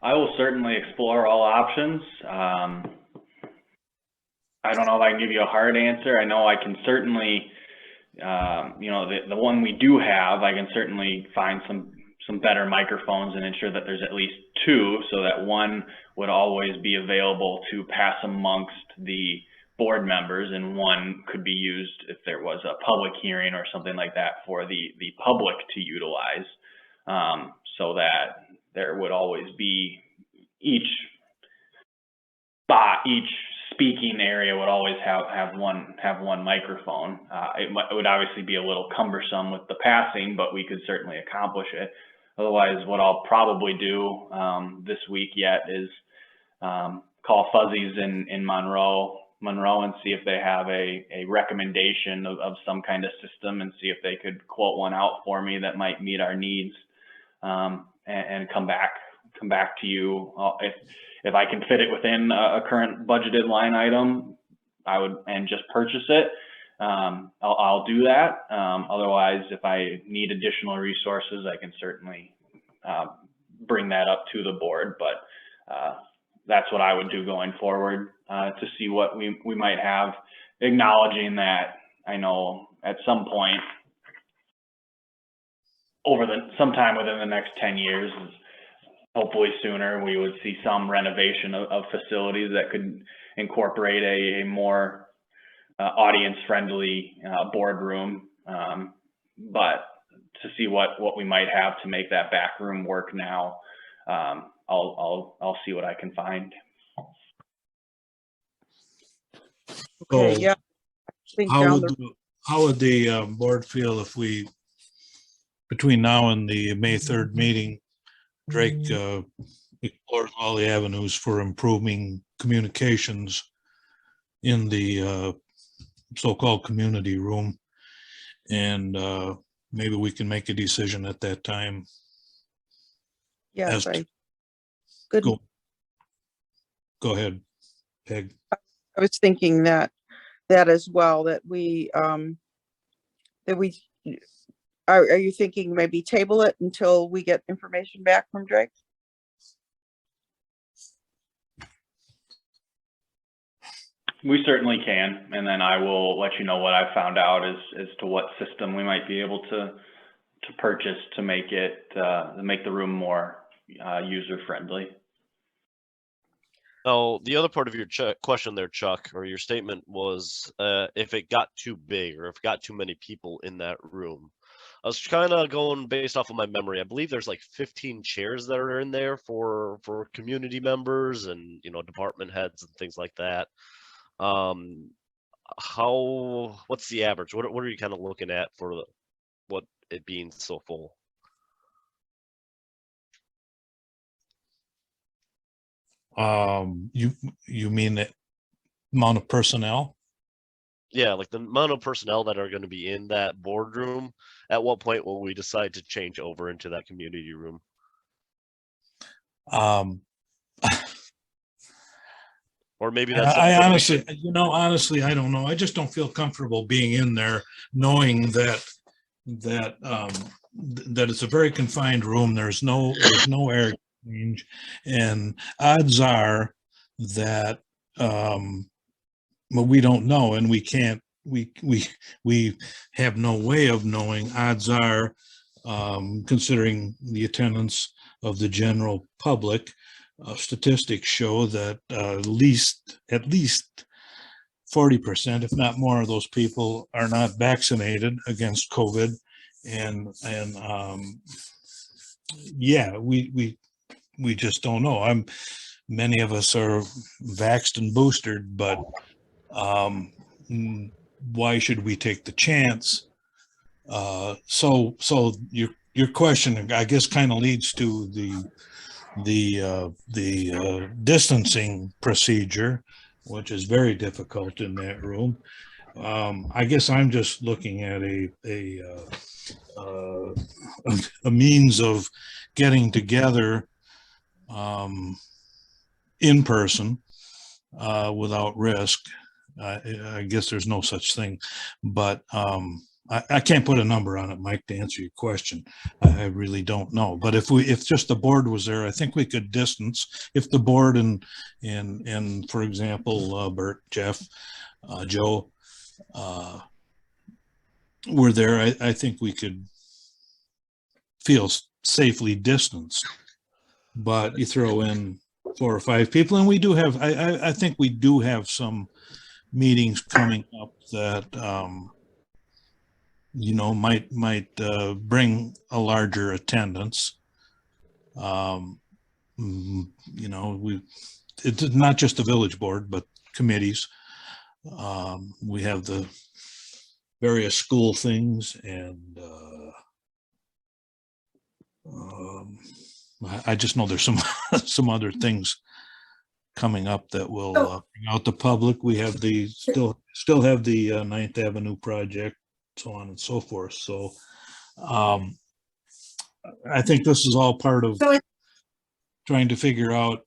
I will certainly explore all options. I don't know if I can give you a hard answer. I know I can certainly, you know, the one we do have, I can certainly find some better microphones and ensure that there's at least 2, so that one would always be available to pass amongst the board members, and one could be used if there was a public hearing or something like that for the public to utilize, so that there would always be each speaking area would always have one microphone. It would obviously be a little cumbersome with the passing, but we could certainly accomplish it. Otherwise, what I'll probably do this week yet is call Fuzzies in Monroe and see if they have a recommendation of some kind of system, and see if they could quote one out for me that might meet our needs, and come back to you. If I can fit it within a current budgeted line item, and just purchase it, I'll do that. Otherwise, if I need additional resources, I can certainly bring that up to the board. But that's what I would do going forward, to see what we might have, acknowledging that I know at some point sometime within the next 10 years, hopefully sooner, we would see some renovation of facilities that could incorporate a more audience-friendly boardroom. But to see what we might have to make that back room work now, I'll see what I can find. Okay, So yeah. I think how down would the board feel if we between now and the May 3rd meeting, Drake explores all the avenues for improving communications in the so-called community room. And maybe we can make a decision at that time. Yes, As- good. Go ahead, Peg. I was thinking that as well, that we are you thinking maybe table it until we get information back from Drake? We certainly can, and then I will let you know what I found out as to what system we might be able to purchase to make the room more user friendly. Oh, the other part of your question there, Chuck, or your statement was if it got too big or if it got too many people in that room. I was kind of going based off of my memory. I believe there's like 15 chairs that are in there for community members and, you know, department heads and things like that. What's the average? What are you kind of looking at for what it being so full? You mean the amount of personnel? Yeah, like the amount of personnel that are going to be in that boardroom. At what point will we decide to change over into that community room? Or maybe that's I honestly, honestly, I don't know. I just don't feel comfortable being in there knowing that it's a very confined room. There's no air exchange, and odds are that well, we don't know, and we can't. We have no way of knowing. Odds are, considering the attendance of the general public, statistics show that at least 40%, if not more, of those people are not vaccinated against COVID, and yeah, we just don't know. Many of us are vaxxed and boosted, but why should we take the chance? So your question, I guess, kind of leads to the distancing procedure, which is very difficult in that room. I guess I'm just looking at a means of getting together in person without risk. I guess there's no such thing, but I can't put a number on it, Mike, to answer your question. I really don't know. But if just the board was there, I think we could distance. If the board and for example, Bert, Jeff, Joe were there, I think we could feel safely distanced. But you throw in 4 or 5 people, and we do have, I think we do have some meetings coming up that you know, might bring a larger attendance. You know, it's not just the village board, but committees. We have the various school things, and I just know there's some other things coming up that will bring out the public. We have still have the 9th Avenue project, so on and so forth. So I think this is all part of trying to figure out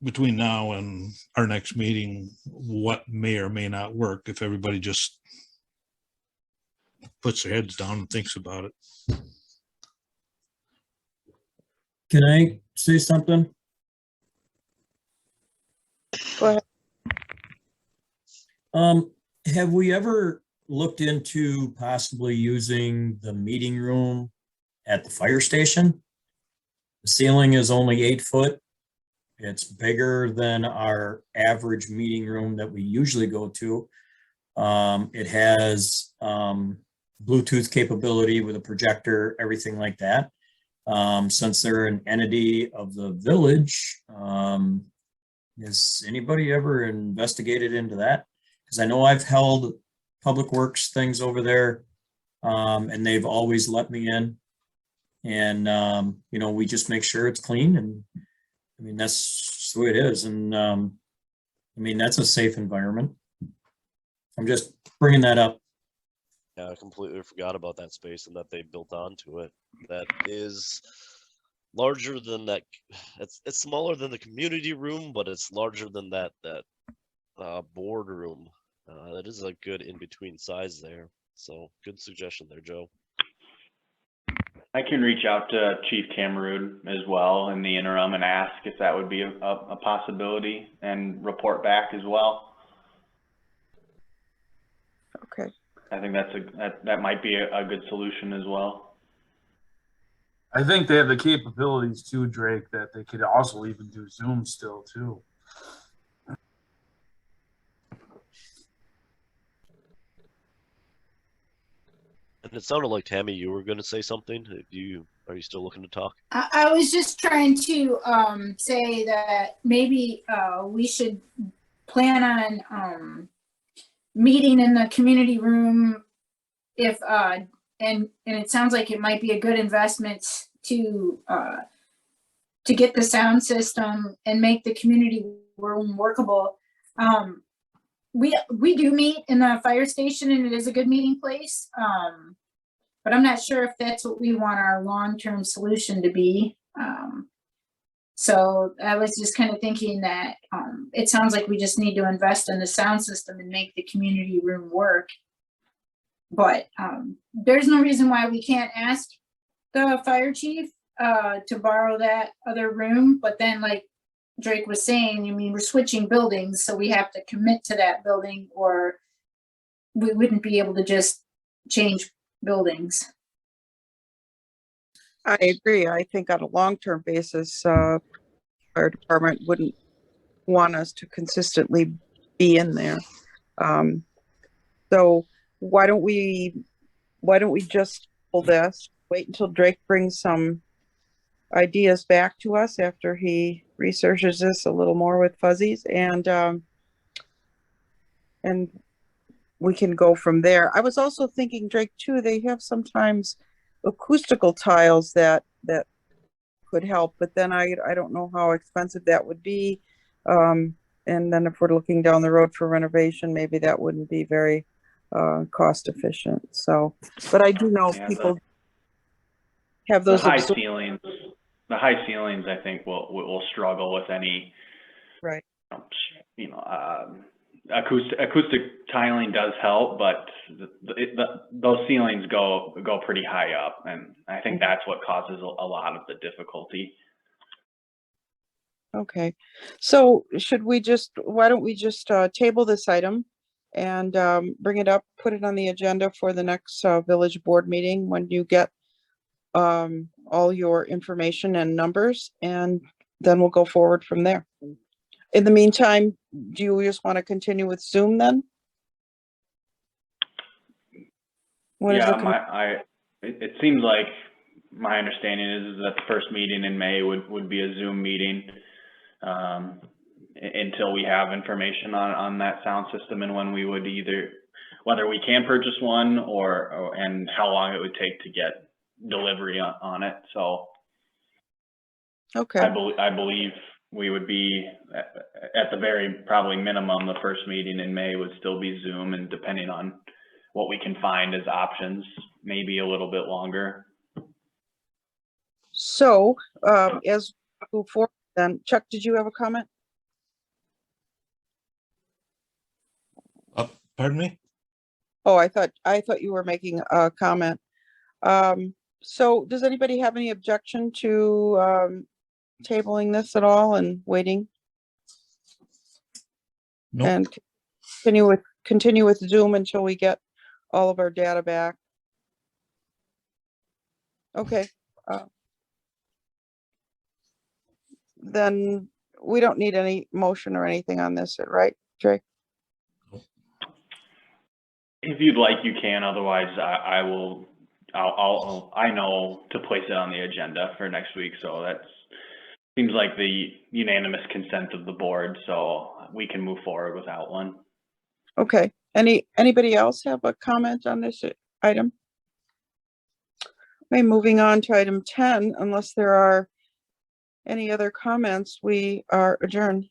between now and our next meeting what may or may not work, if everybody just puts their heads down and thinks about it. Can I say something? Go ahead. Have we ever looked into possibly using the meeting room at the fire station? The ceiling is only 8 foot. It's bigger than our average meeting room that we usually go to. It has Bluetooth capability with a projector, everything like that. Since they're an entity of the village, has anybody ever investigated into that? Because I know I've held public works things over there, and they've always let me in. And, you know, we just make sure it's clean, and I mean, that's the way it is. And, I mean, that's a safe environment. I'm just bringing that up. Yeah, I completely forgot about that space and that they built onto it. That is larger than that. It's smaller than the community room, but it's larger than that boardroom. That is a good in between size there. So good suggestion there, Joe. I can reach out to Chief Cameroon as well in the interim and ask if that would be a possibility and report back as well. Okay. I think that might be a good solution as well. I think they have the capabilities too, Drake, that they could also even do Zoom still too. And it sounded like Tammy, you were going to say something. Are you still looking to talk? I was just trying to say that maybe we should plan on meeting in the community room if and it sounds like it might be a good investment to get the sound system and make the community room workable. We do meet in the fire station, and it is a good meeting place. But I'm not sure if that's what we want our long-term solution to be. So I was just kind of thinking that it sounds like we just need to invest in the sound system and make the community room work. But there's no reason why we can't ask the fire chief to borrow that other room. But then, like Drake was saying, I mean, we're switching buildings, so we have to commit to that building, or we wouldn't be able to just change buildings. I agree. I think on a long-term basis, fire department wouldn't want us to consistently be in there. So why don't we just pull this, wait until Drake brings some ideas back to us after he researches this a little more with fuzzies, and we can go from there. I was also thinking, Drake, too, they have sometimes acoustical tiles that could help, but then I don't know how expensive that would be. And then if we're looking down the road for renovation, maybe that wouldn't be very cost efficient. So, but I do know people have those the high ceilings, I think will struggle with any, right. Acoustic tiling does help, but those ceilings go pretty high up, and I think that's what causes a lot of the difficulty. Okay, so why don't we just table this item and bring it up, put it on the agenda for the next village board meeting when you get all your information and numbers, and then we'll go forward from there. In the meantime, do you just want to continue with Zoom then? It seems like my understanding is that the first meeting in May would be a Zoom meeting until we have information on that sound system and when we would whether we can purchase one and how long it would take to get delivery on it. So okay, I believe we would be at the very probably minimum, the first meeting in May would still be Zoom, and depending on what we can find as options, maybe a little bit longer. So as we move forward then, Chuck, did you have a comment? Pardon me? Oh, I thought you were making a comment. So does anybody have any objection to tabling this at all and waiting? Nope. And continue with Zoom until we get all of our data back? Okay. Then we don't need any motion or anything on this, right, Drake? If you'd like, you can. Otherwise, I know to place it on the agenda for next week. So that seems like the unanimous consent of the board. So we can move forward without one. Okay. Anybody else have a comment on this item? Okay, moving on to item 10, unless there are any other comments, we are adjourned.